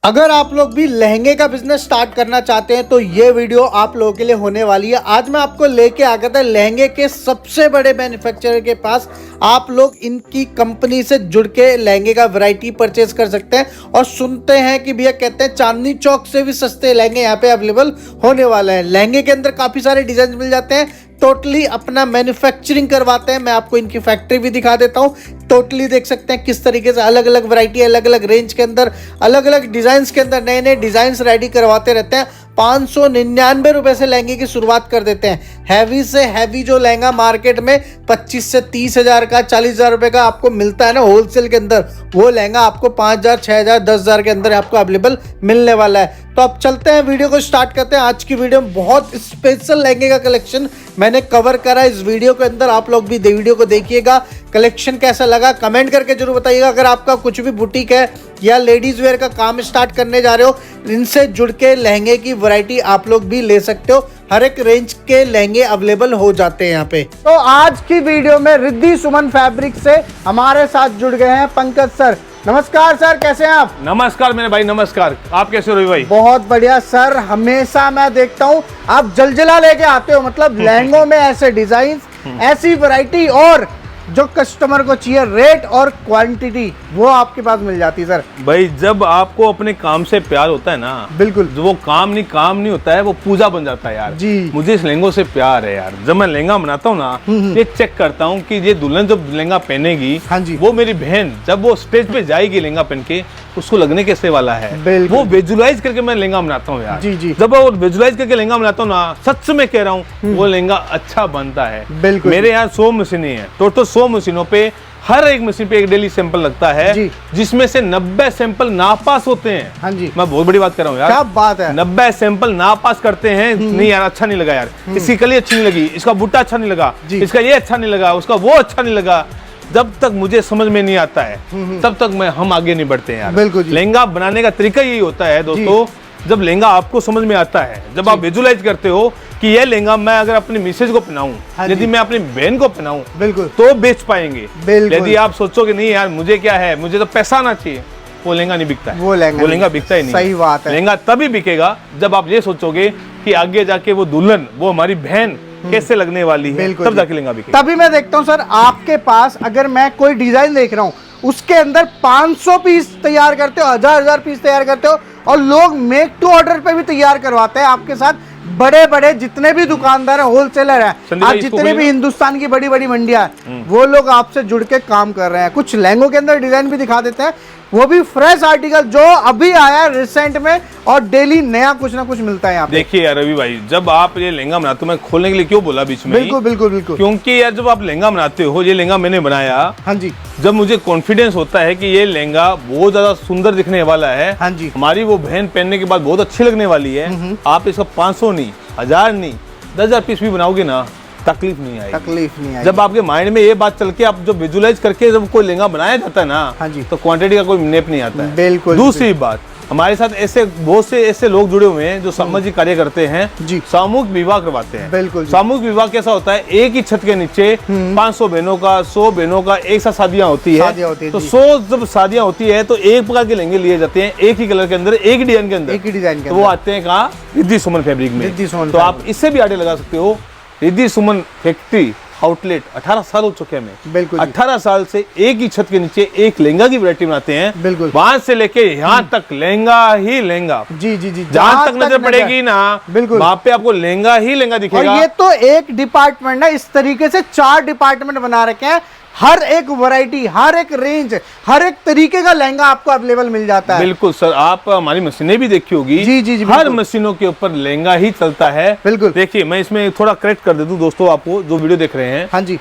अगर आप लोग भी लहंगे का बिजनेस स्टार्ट करना चाहते हैं तो ये वीडियो आप लोगों के लिए होने वाली है। आज मैं आपको लेके आ गया था लहंगे के सबसे बड़े मैन्युफैक्चरर के पास। आप लोग इनकी कंपनी से जुड़ के लहंगे का वैरायटी परचेज कर सकते हैं और सुनते हैं कि भैया कहते हैं चांदनी चौक से भी सस्ते लहंगे यहाँ पे अवेलेबल होने वाले हैं। लहंगे के अंदर काफी सारे डिजाइन मिल जाते हैं, टोटली अपना मैन्युफैक्चरिंग करवाते हैं। मैं आपको इनकी फैक्ट्री भी दिखा देता हूँ। टोटली देख सकते हैं किस तरीके से अलग अलग वैरायटी, अलग अलग रेंज के अंदर, अलग अलग डिजाइन के अंदर नए नए डिजाइन रेडी करवाते रहते हैं। 599 रुपए से लहंगे की शुरुआत कर देते हैं। हैवी से हैवी जो लहंगा मार्केट में 25 से 30 हजार का, 40 हजार रुपए का आपको मिलता है ना होलसेल के अंदर, वो लहंगा आपको 5 हजार, 6 हजार, 10 हजार के अंदर आपको अवेलेबल मिलने वाला है। तो अब चलते हैं, वीडियो को स्टार्ट करते हैं। आज की वीडियो में बहुत स्पेशल लहंगे का कलेक्शन मैंने कवर करा इस वीडियो के अंदर। आप लोग भी वीडियो को देखिएगा, कलेक्शन कैसा लगा कमेंट करके जरूर बताइएगा। अगर आपका कुछ भी बुटीक है या लेडीज वेयर का काम स्टार्ट करने जा रहे हो, इनसे जुड़ के लहंगे की वैरायटी आप लोग भी ले सकते हो। हर एक रेंज के लहंगे अवेलेबल हो जाते हैं यहाँ पे। तो आज की वीडियो में रिद्धि सुमन फैब्रिक से हमारे साथ जुड़ गए हैं पंकज सर। नमस्कार सर, कैसे हैं आप? नमस्कार मेरे भाई, नमस्कार। आप कैसे हो रवि भाई? बहुत बढ़िया सर। हमेशा मैं देखता हूँ आप जलजला लेके आते हो, मतलब लहंगों में ऐसे डिजाइन, ऐसी वैरायटी और जो कस्टमर को चाहिए रेट और क्वांटिटी वो आपके पास मिल जाती है सर। भाई जब आपको अपने काम से प्यार होता है ना, बिल्कुल, जो वो काम नहीं होता है, वो पूजा बन जाता है यार जी। मुझे इस लहंगों से प्यार है यार। जब मैं लहंगा बनाता हूँ ना, ये चेक करता हूँ कि ये दुल्हन जब लहंगा पहनेगी, हाँ जी, वो मेरी बहन जब वो स्टेज पे जाएगी लहंगा पहन के, उसको लगने कैसे वाला है, वो विजुलाइज करके मैं लहंगा बनाता हूँ यार। जी जी। जब वो विजुलाइज करके लहंगा बनाता हूँ ना, सच में कह रहा हूँ, वो लहंगा अच्छा बनता है। बिल्कुल। मेरे यहाँ 100 मशीनें हैं, टोटल 100 मशीनों पे हर एक मशीन पे एक डेली सैंपल लगता है, जिसमें से 90 सैंपल नापास होते हैं। हाँ जी, मैं बहुत बड़ी बात कर रहा हूँ यार। क्या बात है। 90 सैंपल नापास करते हैं। नहीं यार, अच्छा नहीं लगा यार, इसकी कली अच्छी नहीं लगी, इसका बूटा अच्छा नहीं लगा, इसका ये अच्छा नहीं लगा, उसका वो अच्छा नहीं लगा। जब तक मुझे समझ में नहीं आता है तब तक हम आगे नहीं बढ़ते हैं यार। बिल्कुल। लहंगा बनाने का तरीका यही होता है दोस्तों, जब लहंगा आपको समझ में आता है, जब आप विजुलाइज करते हो कि ये लहंगा मैं अगर अपनी मिसेज को पहनाऊं, यदि मैं अपनी बहन को पहनाऊं, बिल्कुल, तो बेच पाएंगे। यदि आप सोचोगे नहीं यार मुझे क्या है, मुझे तो पैसा आना चाहिए, वो लहंगा नहीं बिकता है। वो लहंगा बिकता ही नहीं। सही बात है। लहंगा तभी बिकेगा जब आप ये सोचोगे कि आगे जाके वो दुल्हन, वो हमारी बहन कैसे लगने वाली है, तब जाके लहंगा बिकेगा। तभी मैं देखता हूँ सर आपके पास, अगर मैं कोई डिजाइन देख रहा हूँ उसके अंदर 500 पीस तैयार करते हो, 1000 पीस तैयार करते हो, और लोग मेक टू ऑर्डर पे भी तैयार करवाते हैं आपके साथ। बड़े बड़े जितने भी दुकानदार हैं, होलसेलर हैं, आज जितने भी हिंदुस्तान की बड़ी बड़ी मंडियां हैं, वो लोग आपसे जुड़ के काम कर रहे हैं। कुछ लहंगों के अंदर डिजाइन भी दिखा देते हैं, वो भी फ्रेश आर्टिकल जो अभी आया रिसेंट में, और डेली नया कुछ ना कुछ मिलता है यहाँ पे। देखिए यार रवि भाई, जब आप ये लहंगा बनाते हो, मैं खोलने के लिए क्यों बोला बीच में? बिल्कुल बिल्कुल बिल्कुल। क्योंकि यार जब आप लहंगा बनाते हो, ये लहंगा मैंने बनाया, हाँ जी, जब मुझे कॉन्फिडेंस होता है कि ये लहंगा बहुत ज्यादा सुंदर दिखने वाला है, हाँ जी, हमारी वो बहन पहनने के बाद बहुत अच्छी लगने वाली है, आप इसका 500 नहीं, 1000 नहीं, 10,000 पीस भी बनाओगे ना, तकलीफ नहीं आएगी। जब आपके माइंड में ये बात चल के आप जब विजुलाइज करके जब कोई लहंगा बनाया जाता है ना, हाँ जी, तो क्वांटिटी का कोई नेप नहीं आता है। बिल्कुल। दूसरी बात, हमारे साथ ऐसे बहुत से ऐसे लोग जुड़े हुए हैं जो सामाजिक कार्य करते हैं, सामूहिक विवाह करवाते हैं। बिल्कुल। सामूहिक विवाह कैसा होता है, एक ही छत के नीचे 500 बहनों का, 100 बहनों का एक साथ शादियां होती है। तो 100 जब शादियां होती है तो एक प्रकार के लहंगे लिए जाते हैं, एक ही कलर के अंदर, एक ही डिजाइन के अंदर, तो वो आते हैं कहाँ, रिद्धि सुमन फैब्रिक में। तो आप इससे भी आगे लगा सकते हो। रिद्धि सुमन फैक्ट्री आउटलेट 18 साल हो चुके हैं। बिल्कुल। 18 साल से एक ही छत के नीचे एक लहंगा की वैरायटी बनाते हैं। बिल्कुल। वहां से लेके यहाँ तक लहंगा ही लहंगा। जी जी जी। जहां तक नजर पड़ेगी ना, बिल्कुल, वहां पे आपको लहंगा ही लहंगा दिखेगा। और ये तो एक डिपार्टमेंट है, इस तरीके से 4 डिपार्टमेंट बना रखे हैं। हर एक वैरायटी, हर एक रेंज, हर एक तरीके का लहंगा आपको अवेलेबल मिल जाता है। बिल्कुल सर, आप हमारी मशीनें भी देखी होगी। जी जी जी। हर मशीनों के ऊपर लहंगा ही चलता है। बिल्कुल। देखिए मैं इसमें थोड़ा करेक्ट कर दे दूं दोस्तों, आपको जो वीडियो देख रहे हैं, हाँ जी,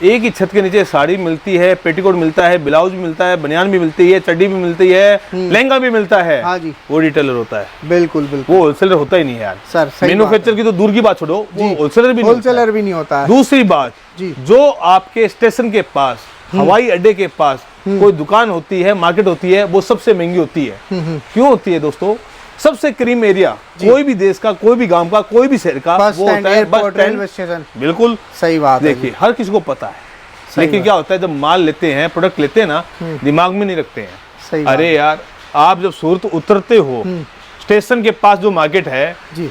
एक ही छत के नीचे साड़ी मिलती है, पेटीकोट मिलता है, ब्लाउज भी मिलता है, बनियान भी मिलती है, चड्डी भी मिलती है, लहंगा भी मिलता है। हाँ जी। वो रिटेलर होता है। बिल्कुल बिल्कुल। वो होलसेलर होता ही नहीं है यार सर। मैन्युफैक्चर की तो दूर की बात छोड़ो, वो होलसेलर भी नहीं होता है। दूसरी बात, जो आपके स्टेशन के पास, हवाई अड्डे के पास कोई दुकान होती है, मार्केट होती है, वो सबसे महंगी होती है। क्यों होती है दोस्तों? सबसे क्रीम एरिया कोई भी देश का, कोई भी गांव का, कोई भी शहर का, वो होता है बस रेलवे स्टेशन। बिल्कुल सही बात है। देखिए हर किसी को पता है, लेकिन क्या होता है जब माल लेते हैं, प्रोडक्ट लेते हैं ना, दिमाग में नहीं रखते हैं। अरे यार आप जब सूरत उतरते हो, स्टेशन के पास जो मार्केट है जी,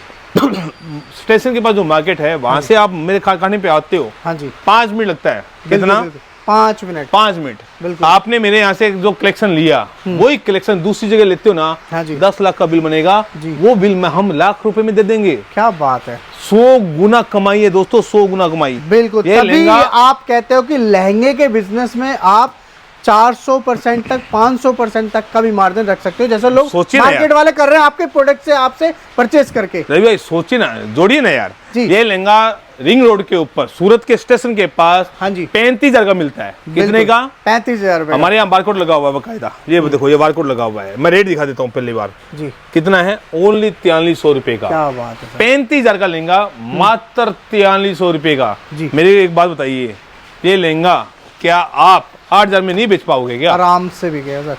स्टेशन के पास जो मार्केट है वहां से आप मेरे खाने पे आते हो, हाँ जी, 5 मिनट लगता है। कितना? 5 मिनट। 5 मिनट। बिल्कुल। आपने मेरे यहाँ से जो कलेक्शन लिया, वही कलेक्शन दूसरी जगह लेते हो ना, हाँ जी, 10 लाख का बिल बनेगा, वो बिल में हम लाख रुपए में दे देंगे। क्या बात है। 100 गुना कमाई है दोस्तों, 100 गुना कमाई। बिल्कुल, तभी आप कहते हो कि लहंगे के बिजनेस में आप 400% तक, 500% तक का भी मार्जिन रख सकते हो, जैसे लोग मार्केट वाले कर रहे हैं आपके प्रोडक्ट से, आपसे परचेज करके। रवि भाई सोचिए ना, जोड़िए ना यार, ये लहंगा रिंग रोड के ऊपर सूरत के स्टेशन के पास, हाँ जी, 35,000 का मिलता है। कितने का? 35,000 हमारे यहाँ बारकोड लगा हुआ है बकायदा, ये देखो, ये बारकोड लगा हुआ है। मैं रेट दिखा देता हूँ पहली बार जी। कितना है? ओनली 4300 रुपए का। क्या बात है। 35,000 का लहंगा मात्र 4300 रुपए का। मेरी एक बात बताइए, ये लहंगा क्या आप 8,000 में नहीं बेच पाओगे क्या? आराम से बिकेगा सर।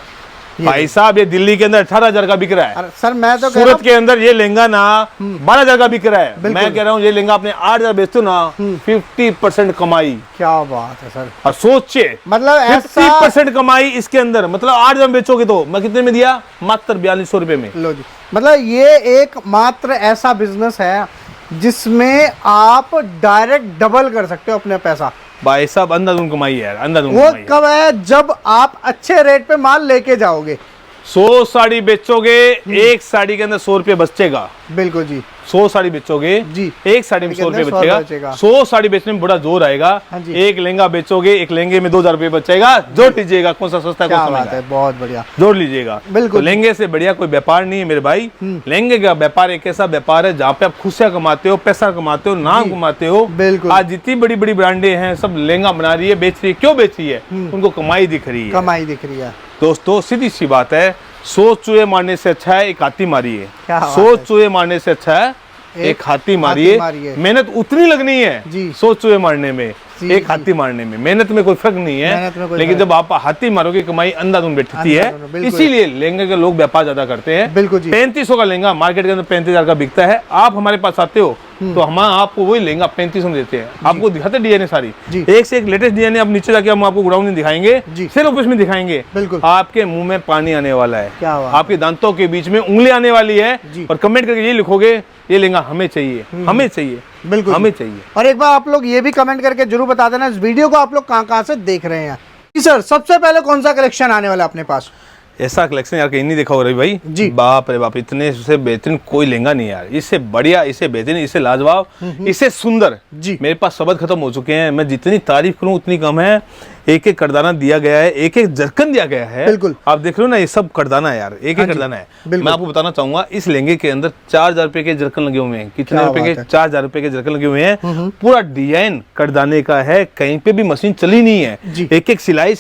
भाई साहब, ये दिल्ली के अंदर 18,000 का बिक रहा है। सर मैं तो सूरत के अंदर ये लहंगा ना 12,000 का बिक रहा है। मैं कह रहा हूँ ये लहंगा अपने 8,000 बेचते हो ना, 50% कमाई। क्या बात है सर। और सोचिए, मतलब 50% कमाई इसके अंदर, मतलब 8,000 बेचोगे तो मैं कितने में दिया? मात्र 4200 रुपए में। लो जी, मतलब ये एक मात्र ऐसा बिजनेस है जिसमें आप डायरेक्ट डबल कर सकते हो अपने पैसा। भाई साहब, अंधाधुंध कमाई है यार, अंधाधुंध वो कमाई। कब है? जब आप अच्छे रेट पे माल लेके जाओगे। 100 साड़ी बेचोगे, एक साड़ी के अंदर 100 रुपए बचेगा। बिल्कुल जी। 100 साड़ी बेचोगे जी, एक साड़ी में 100 रुपए बचेगा। 100 साड़ी बेचने में बड़ा जोर आएगा। हाँ, एक लहंगा बेचोगे, एक लहंगे में 2,000 रुपए बचेगा। जोड़ लीजिएगा कौन सा सस्ता है, कौन सा महंगा है। बहुत बढ़िया, जोड़ लीजिएगा। बिल्कुल। तो लहंगे से बढ़िया कोई व्यापार नहीं है मेरे भाई। लहंगे का व्यापार एक ऐसा व्यापार है जहाँ पे आप खुशियां कमाते हो, पैसा कमाते हो, नाम कमाते हो। बिल्कुल। आज जितनी बड़ी बड़ी ब्रांडें हैं सब लहंगा बना रही है, बेच रही है। क्यों बेच रही है? उनको कमाई दिख रही है। कमाई दिख रही है दोस्तों, सीधी सी बात है, 100 चूहे मारने से अच्छा है एक हाथी मारिए। 100 चूहे मारने से अच्छा है एक हाथी मारिए। मेहनत उतनी लगनी है 100 चूहे मारने में, एक हाथी मारने में। मेहनत में कोई फर्क नहीं है, लेकिन जब आप हाथी मारोगे कमाई अंधाधुंध बैठती है। इसीलिए लहंगे के लोग व्यापार ज्यादा करते हैं। 3500 का लहंगा मार्केट के अंदर 35,000 का बिकता है। आप हमारे पास आते हो तो हम आपको वही लहंगा 3500 में देते हैं। आपको दिखाते डिजाइने सारी, एक से एक लेटेस्ट डिजाइन। आप नीचे जाके हम आपको गोडाउन में दिखाएंगे, सेल ऑफिस में दिखाएंगे। आपके मुंह में पानी आने वाला है, आपके दांतों के बीच में उंगली आने वाली है। और कमेंट करके ये लिखोगे, ये लहंगा हमें चाहिए, हमें चाहिए, बिल्कुल हमें चाहिए। और एक बार आप लोग ये भी कमेंट करके जरूर बता देना इस वीडियो को आप लोग कहाँ से देख रहे हैं। जी सर, सबसे पहले कौन सा कलेक्शन आने वाला है अपने पास? ऐसा कलेक्शन यार कहीं नहीं देखा हो रही भाई जी। बाप रे बाप, इतने से बेहतरीन कोई लहंगा नहीं यार। इससे बढ़िया, इससे बेहतरीन, इससे लाजवाब, इससे सुंदर जी। मेरे पास शब्द खत्म हो चुके हैं। मैं जितनी तारीफ करूं उतनी कम है। एक एक करदाना दिया गया है, एक एक जरकन दिया गया है। बिल्कुल, आप देख रहे हो ना, ये सब करदाना है यार, एक एक करदाना है। मैं आपको बताना चाहूंगा, इस लहंगे के अंदर 4,000 रुपए के जरकन लगे हुए हैं। कितने रुपए के? 4,000 रुपए के जरकन लगे हुए हैं। पूरा डिजाइन करदाने का है, कहीं पे भी मशीन चली नहीं है। एक एक सिलाई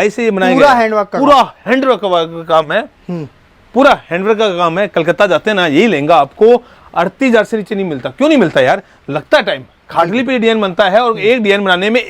से ये बनाया गया, पूरा हैंडवर्क का काम है। पूरा हैंडवर्क का काम है। कलकत्ता जाते हैं ना, यही लहंगा आपको 38,000 से नीचे नहीं मिलता। क्यों नहीं मिलता यार? लगता है टाइम, खाटली पे डिजाइन बनता है और एक डिजाइन बनाने में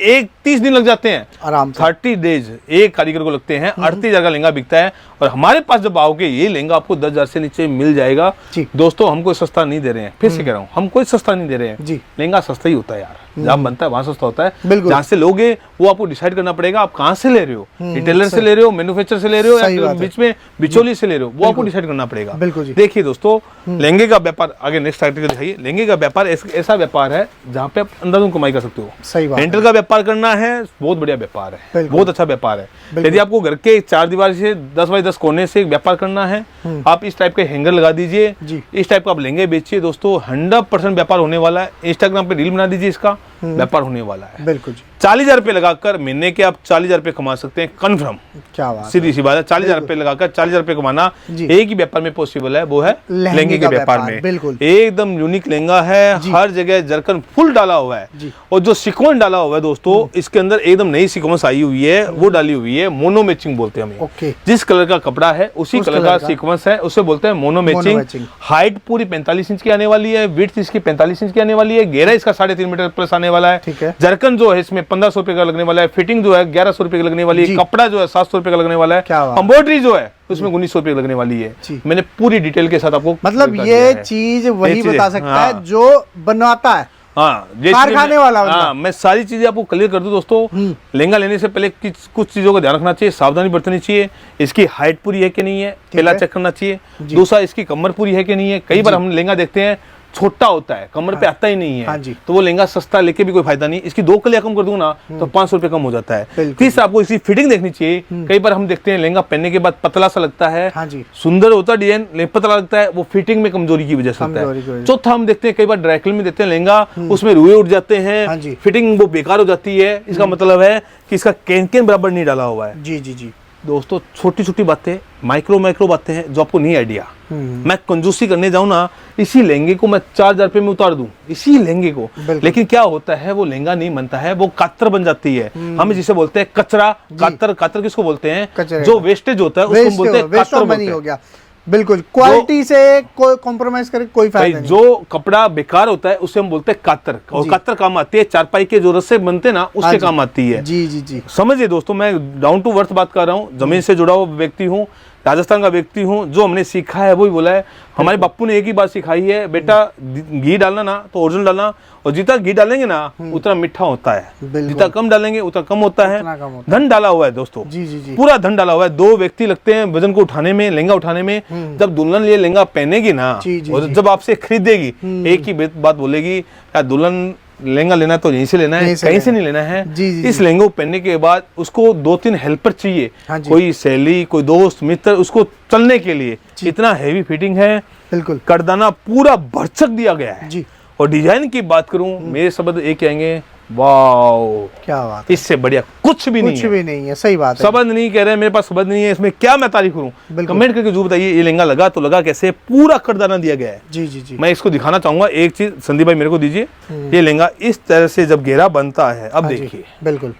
30 दिन लग जाते हैं आराम से। 30 डेज एक कारीगर को लगते हैं। 38,000 का लहंगा बिकता है। और हमारे पास जब आओगे, ये लहंगा आपको 10,000 से नीचे मिल जाएगा। दोस्तों, हम कोई सस्ता नहीं दे रहे हैं, फिर से कह रहा हूँ, हम कोई सस्ता नहीं दे रहे हैं। लहंगा सस्ता ही होता है यार, जहाँ बनता है वहां सस्ता होता है। जहाँ से लोगे वो आपको डिसाइड करना पड़ेगा, आप कहाँ से ले रहे हो, रिटेलर से ले रहे हो, मैन्युफैक्चर से ले रहे हो, या बीच में बिचौली से ले रहे हो, वो आपको डिसाइड करना पड़ेगा। देखिए दोस्तों, लहंगे का व्यापार, आगे नेक्स्ट आर्टिकल दिखाइए। लहंगे का व्यापार ऐसा व्यापार है जहाँ पे आप अंधाधुंध कमाई कर सकते हो। सही बात। हैंडल का व्यापार करना है, बहुत बढ़िया व्यापार है, बहुत अच्छा व्यापार है। यदि आपको घर के 4 दीवार से 10 बाई 10 कोने से व्यापार करना है, आप इस टाइप के हैंगर लगा दीजिए, इस टाइप का आप लहंगे बेचिए। दोस्तों, 100% व्यापार होने वाला है। इंस्टाग्राम पे रील बना दीजिए, इसका व्यापार होने वाला है। बिल्कुल। 40,000 रुपए लगाकर महीने के आप 40,000 रुपए कमा सकते हैं, कन्फर्म। क्या बात, सीधी सी बात है। 40,000 रुपए लगाकर 40,000 रुपए कमाना एक ही व्यापार में पॉसिबल है, वो है लहंगे के व्यापार में। बिल्कुल, एकदम यूनिक लहंगा है, हर जगह जरकन फुल डाला हुआ है। और जो सीक्वेंस डाला हुआ है दोस्तों, इसके अंदर एकदम नई सीक्वेंस आई हुई है, वो डाली हुई है। मोनो मैचिंग बोलते हैं हम। जिस कलर का कपड़ा है उसी कलर का सीक्वेंस है, उसे बोलते हैं मोनो मैचिंग। हाइट पूरी 45 इंच की आने वाली है, विड्थ इसकी 45 इंच की आने वाली है, घेरा इसका 3.5 मीटर प्लस आने वाला है। जरकन जो है इसमें 1500 रुपए का लगने वाला है, फिटिंग जो है 1100 रुपए की लगने वाली है, कपड़ा जो है 700 रुपए का लगने वाला है, एम्ब्रॉयडरी जो है उसमें 1900 रुपए लगने वाली है। मैंने पूरी डिटेल के साथ आपको, मतलब ये चीज वही बता सकता है जो बनवाता है, हाँ कारखाने वाला। हाँ, मैं सारी चीजें आपको क्लियर कर दूं दोस्तों। लहंगा लेने से पहले कुछ चीजों का ध्यान रखना चाहिए, सावधानी बरतनी चाहिए। इसकी हाइट पूरी है कि नहीं है, पहला चेक करना चाहिए। दूसरा, इसकी कमर पूरी है कि नहीं है। कई बार हम लहंगा देखते हैं छोटा होता है, कमर पे आता ही नहीं है, तो वो लहंगा सस्ता लेके भी कोई फायदा नहीं। इसकी 2 कलियां कम कर दूं ना तो 500 रुपए कम हो जाता है। तीसरा, आपको इसकी फिटिंग देखनी चाहिए। कई बार हम देखते हैं लहंगा पहनने के बाद पतला सा लगता है, सुंदर होता है डिजाइन लेकिन पतला लगता है, वो फिटिंग में कमजोरी की वजह से लगता है। चौथा, हम देखते हैं कई बार ड्राइक्लिन में देखते हैं लहंगा उसमें रुए उठ जाते हैं, फिटिंग वो बेकार हो जाती है। इसका मतलब है कि इसका कैन बराबर नहीं डाला हुआ है। जी जी जी दोस्तों, छोटी छोटी बातें, माइक्रो बातें हैं जो आपको नहीं आइडिया। मैं कंजूसी करने जाऊं ना, इसी लहंगे को मैं 4000 रुपए में उतार दूं, इसी लहंगे को, लेकिन क्या होता है वो लहंगा नहीं बनता है, वो कातर बन जाती है। हम जिसे बोलते हैं कचरा, कातर किसको बोलते हैं? जो वेस्टेज होता है उसको बोलते हैं कातर हो गया। बिल्कुल, क्वालिटी से कोई कॉम्प्रोमाइज करे कोई फायदा नहीं। जो कपड़ा बेकार होता है उसे हम बोलते हैं कातर, और कातर काम आती है चारपाई के जो रस्से बनते हैं ना उसके काम आती है। जी जी जी, समझिए दोस्तों, मैं डाउन टू अर्थ बात कर रहा हूँ, जमीन से जुड़ा हुआ व्यक्ति हूँ, राजस्थान का व्यक्ति हूँ। जो हमने सीखा है वही बोला है। हमारे बापू ने एक ही बात सिखाई है, बेटा घी डालना ना तो ओरिजिनल डालना, और जितना घी डालेंगे ना उतना मीठा होता है, जितना कम डालेंगे उतना कम होता है। धन डाला हुआ है दोस्तों, जी जी जी, पूरा धन डाला हुआ है। 2 व्यक्ति लगते हैं वजन को उठाने में, लहंगा उठाने में। जब दुल्हन ये लहंगा पहनेगी ना और जब आपसे खरीदेगी, एक ही बात बोलेगी, यार दुल्हन लहंगा लेना तो यहीं से लेना है, कहीं से नहीं लेना है। इस लहंगे को पहनने के बाद उसको 2-3 हेल्पर चाहिए, कोई सहेली, कोई दोस्त मित्र, उसको चलने के लिए। इतना हेवी फिटिंग है, बिल्कुल करदाना पूरा भरचक दिया गया है जी। और डिजाइन की बात करूं, मेरे शब्द एक कहेंगे, वाओ क्या बात, इससे बढ़िया कुछ भी नहीं है। सही बात है, शब्द नहीं कह रहे, मेरे पास शब्द नहीं है, इसमें क्या मैं तारीफ करूं। कमेंट करके जरूर बताइए ये लहंगा लगा तो लगा कैसे, पूरा करदाना दिया गया है। जी जी जी, मैं इसको दिखाना चाहूंगा एक चीज, संदीप भाई मेरे को दीजिए। ये लहंगा इस तरह से जब घेरा बनता है, अब देखिए, बिल्कुल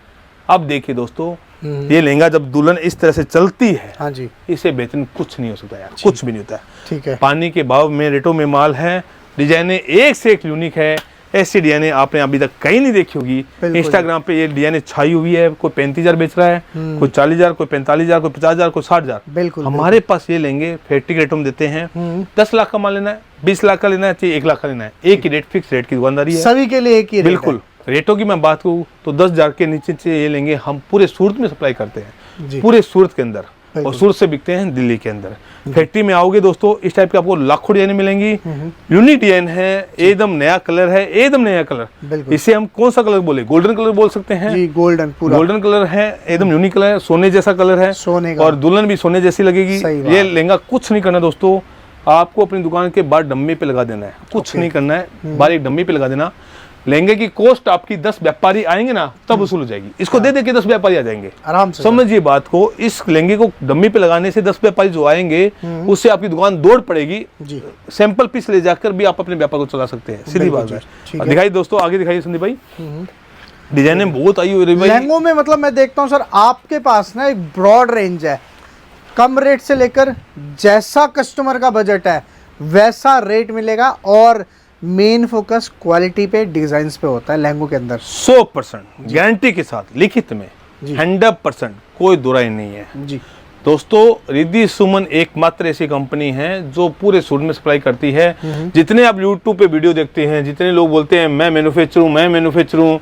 अब देखिए दोस्तों, ये लहंगा जब दुल्हन इस तरह से चलती है, हाँ जी, इसे बेहतरीन कुछ नहीं हो सकता यार, कुछ भी नहीं होता है। ठीक है, पानी के भाव में रेटों में माल है, डिजाइने एक से एक यूनिक है। ऐसी डिजाइने आपने अभी तक कहीं नहीं देखी होगी। इंस्टाग्राम पे ये डिजाइने छाई हुई है, कोई 35,000 बेच रहा है, कोई 40,000, कोई 45,000, कोई 50,000, कोई 60,000। बिल्कुल, हमारे पास ये लेंगे फैक्ट्री रेटों में देते हैं। 10 लाख का माल लेना है, 20 लाख का लेना है, चाहिए 1 लाख का लेना है, एक ही रेट, फिक्स रेट की दुकानदारी है, सभी के लिए एक ही। बिल्कुल, रेटों की मैं बात करूँ तो 10,000 के नीचे से ये लेंगे हम पूरे सूरत में सप्लाई करते हैं, पूरे सूरत के अंदर, और सूरत से बिकते हैं दिल्ली के अंदर। फैक्ट्री में आओगे दोस्तों, इस टाइप के आपको लाखों डिजाइन मिलेंगी। यूनिक डिजाइन है, एकदम नया कलर है, एकदम नया कलर। इसे हम कौन सा कलर बोले? गोल्डन कलर बोल सकते हैं जी, गोल्डन, पूरा गोल्डन कलर है, एकदम यूनिक कलर है, सोने जैसा कलर है, सोने का, और दुल्हन भी सोने जैसी लगेगी। ये लहंगा कुछ नहीं करना दोस्तों, आपको अपनी दुकान के बाहर डम्मी पे लगा देना है, कुछ नहीं करना है, बाहर एक डम्मी पे लगा देना। लहंगे की कॉस्ट आपकी 10 व्यापारी आएंगे ना तब वसूल हो जाएगी। इसको दे दे के 10 व्यापारी आ जाएंगे आराम से। समझिए बात को, इस लहंगे को डम्मी पे लगाने से 10 व्यापारी जो आएंगे उससे आपकी दुकान दौड़ पड़ेगी। सैंपल पीस ले जाकर भी आप अपने व्यापार को चला सकते हैं, सीधी बात है। दिखाइए दोस्तों, आगे दिखाइए संदीप भाई, डिजाइने बहुत आई हुई लहंगों में। मतलब मैं देखता हूँ सर आपके पास ना एक ब्रॉड रेंज है, कम रेट से लेकर जैसा कस्टमर का बजट है वैसा रेट मिलेगा, और मेन फोकस क्वालिटी पे, डिजाइन्स पे होता है लहंगों के अंदर। 100% गारंटी के साथ, लिखित में 100%, कोई दुराई नहीं है जी। दोस्तों, रिद्धि सुमन एकमात्र ऐसी कंपनी है जो पूरे सूरत में सप्लाई करती है। जितने आप YouTube पे वीडियो देखते हैं, जितने लोग बोलते हैं मैं मैन्युफैक्चर हूँ, मैं मैन्युफैक्चर हूँ,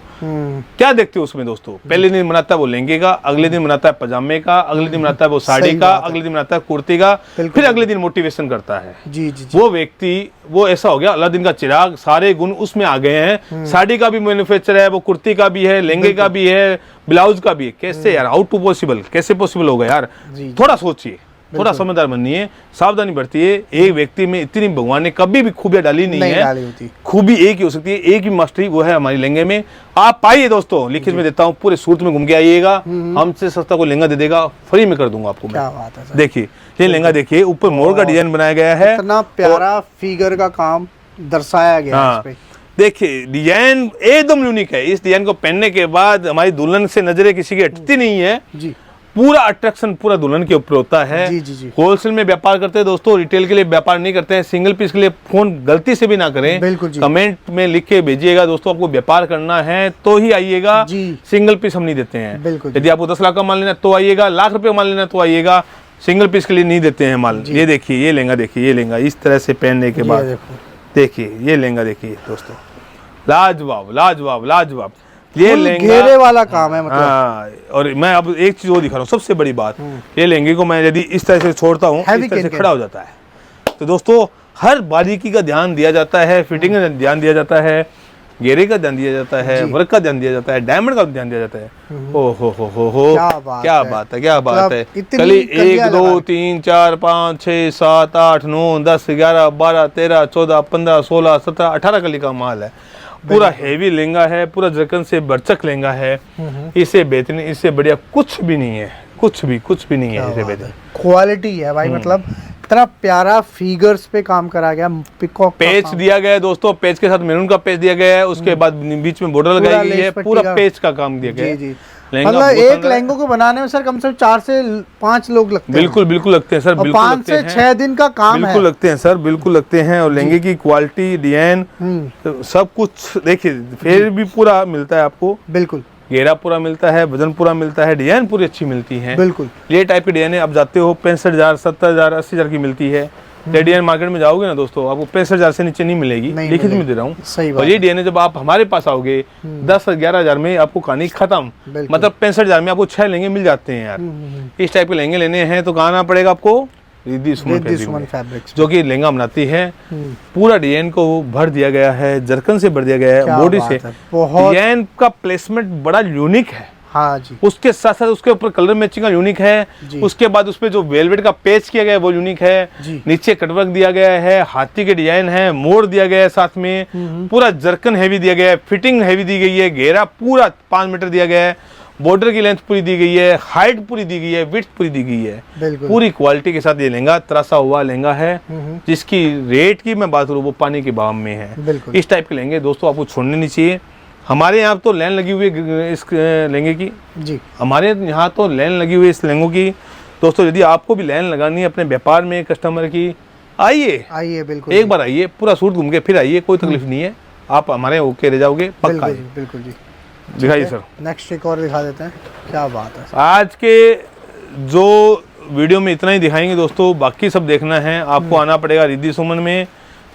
क्या देखते हो उसमें दोस्तों? पहले दिन बनाता है वो लहंगे का, अगले दिन बनाता है पजामे का, अगले दिन बनाता है वो साड़ी का, अगले दिन बनाता है कुर्ती का, फिर अगले दिन मोटिवेशन करता है। जी जी, वो व्यक्ति, वो ऐसा हो गया अलादीन का चिराग, सारे गुण उसमें आ गए हैं। साड़ी का भी मैन्युफैक्चर है, वो कुर्ती का भी है, लहंगे का भी है, ब्लाउज का भी है। कैसे यार, हाउ टू पॉसिबल, कैसे पॉसिबल होगा यार? थोड़ा सोचिए, थोड़ा समझदार बनिए, सावधानी बरतिए। एक व्यक्ति में इतनी भगवान ने कभी भी खूबियां डाली नहीं है, खूबी एक ही हो सकती है, एक ही मास्टरी, वो है हमारी लहंगे में। आप पाइए दोस्तों, लिखित में देता हूँ, पूरे सूरत में घूम के आइएगा, हमसे सस्ता कोई लहंगा दे देगा, फ्री में कर दूंगा आपको। क्या बात है, देखिए ये लहंगा, देखिए ऊपर मोर का डिजाइन बनाया गया है, इतना प्यारा फिगर का काम दर्शाया गया है इस पे। देखिए डिजाइन एकदम यूनिक है। इस डिजाइन को पहनने के बाद हमारी दुल्हन से नजरें किसी की हटती नहीं है जी। पूरा अट्रैक्शन पूरा दुल्हन के ऊपर होता है। जी जी जी। होलसेल में व्यापार करते हैं दोस्तों, रिटेल के लिए व्यापार नहीं करते हैं। सिंगल पीस के लिए फोन गलती से भी ना करें, बिल्कुल जी। कमेंट में लिख के भेजिएगा दोस्तों, आपको व्यापार करना है तो ही आइएगा, सिंगल पीस हम नहीं देते हैं। यदि आपको 10 लाख का माल लेना तो आइएगा, लाख रुपए माल लेना तो आइएगा, सिंगल पीस के लिए नहीं देते हैं माल। ये देखिए, ये लहंगा देखिए, ये लहंगा इस तरह से पहनने के बाद देखिए, ये लहंगा देखिए दोस्तों, लाजवाब लाजवाब लाजवाब। ये फुल लहंगा घेरे वाला काम है मतलब। हाँ, और मैं अब एक चीज और दिखा रहा हूँ, सबसे बड़ी बात, ये लहंगे को मैं यदि इस तरह से छोड़ता हूँ, इस तरह से खड़ा हो जाता है। तो दोस्तों हर बारीकी का ध्यान दिया जाता है, फिटिंग का ध्यान दिया जाता है, घेरे का ध्यान दिया जाता है, वर्क का ध्यान दिया जाता है, डायमंड का ध्यान दिया जाता है। ओ हो क्या बात है, क्या बात है। कल 1 2 3 4 5 6 7 8 9 10 11 12 13 14 15 16 17 18 कली का माल है। पूरा हेवी लहंगा है, पूरा जरकन से बरचक लहंगा है। इससे बेहतरीन, इससे बढ़िया कुछ भी नहीं है, कुछ भी नहीं है इससे बेहतर। क्वालिटी है भाई, मतलब इतना प्यारा फिगर्स पे काम करा गया, पिकॉक पेच दिया गया है दोस्तों, पेच के साथ मैरून का पेच दिया गया है, उसके बाद बीच में बॉर्डर लगाई गई है, पूरा पेच का काम दिया गया है। मतलब एक लहंगों को बनाने में सर कम से कम 4 से 5 लोग लगते हैं। बिल्कुल लगते हैं सर, बिल्कुल 5 से 6 दिन का काम है। बिल्कुल लगते हैं सर, बिल्कुल लगते हैं। और लहंगे की क्वालिटी, डिजाइन, सब कुछ देखिए, फिर भी पूरा मिलता है आपको। बिल्कुल घेरा पूरा मिलता है, वजन पूरा मिलता है, डिजाइन पूरी अच्छी मिलती है। बिल्कुल ये टाइप की डिजाइन आप जाते हो 65,000 70,000 80,000 की मिलती है। ये डिजाइन मार्केट में जाओगे ना दोस्तों, आपको 65,000 से नीचे नहीं मिलेगी, लिखित में दे रहा हूँ। और ये डिजाइन जब आप हमारे पास आओगे 10-11,000 में आपको कहानी खत्म। मतलब 65,000 में आपको 6 लहंगे मिल जाते हैं यार। इस टाइप के लहंगे लेने हैं तो कहाँ आना पड़ेगा आपको, रिद्धि सुमन फैब्रिक्स, जो कि लहंगा बनाती है। पूरा डिजाइन को भर दिया गया है, जरकन से भर दिया गया है, बॉडी से। डिजाइन का प्लेसमेंट बड़ा यूनिक है। हाँ जी। उसके साथ साथ उसके ऊपर कलर मैचिंग का यूनिक है। उसके बाद उस पे जो वेलवेट का पेच किया गया है वो यूनिक है। नीचे कटवर्क दिया गया है, हाथी के डिजाइन है, मोड़ दिया गया है साथ में, पूरा जरकन हैवी दिया गया है, फिटिंग हैवी दी गई है, घेरा पूरा 5 मीटर दिया गया है, बॉर्डर की लेंथ पूरी दी गई है, हाइट पूरी दी गई है, विड्थ पूरी दी गई है। पूरी क्वालिटी के साथ ये लहंगा तरासा हुआ लहंगा है, जिसकी रेट की मैं बात करूँ वो पानी के भाव में है। इस टाइप के लहंगे दोस्तों आपको छोड़ने नहीं चाहिए। हमारे यहाँ तो लाइन लगी हुई है इस लहंगे की जी, हमारे यहाँ तो लाइन लगी हुई है इस लहंगों की। दोस्तों यदि आपको भी लाइन लगानी है अपने व्यापार में कस्टमर की, आइए बिल्कुल, एक बार आइए, पूरा सूट घूम के फिर आइए, कोई तकलीफ नहीं है, आप हमारे ओके रह जाओगे पक्का। बिल्कुल जी। दिखाइए सर, नेक्स्ट एक और दिखा देते हैं। क्या बात है, आज के जो वीडियो में इतना ही दिखाएंगे दोस्तों, बाकी सब देखना है आपको आना पड़ेगा रिद्धि सुमन में।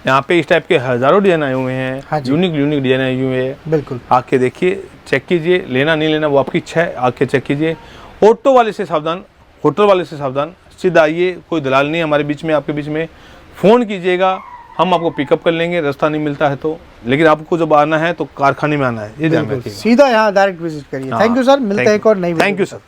यहाँ पे इस टाइप के हजारों डिजाइन आए हुए हैं। हाँ, यूनिक डिजाइन आए हुए हैं। बिल्कुल आके देखिए, चेक कीजिए, लेना नहीं लेना वो आपकी इच्छा है, आके चेक कीजिए। ऑटो वाले से सावधान, होटल वाले से सावधान, सीधा आइए, कोई दलाल नहीं हमारे बीच में, आपके बीच में। फोन कीजिएगा, हम आपको पिकअप कर लेंगे, रास्ता नहीं मिलता है तो, लेकिन आपको जब आना है तो कारखाने में आना है, ये ध्यान रखिए। सीधा यहाँ डायरेक्ट विजिट करिए। थैंक यू सर, मिलते हैं एक और नई। Thank you sir.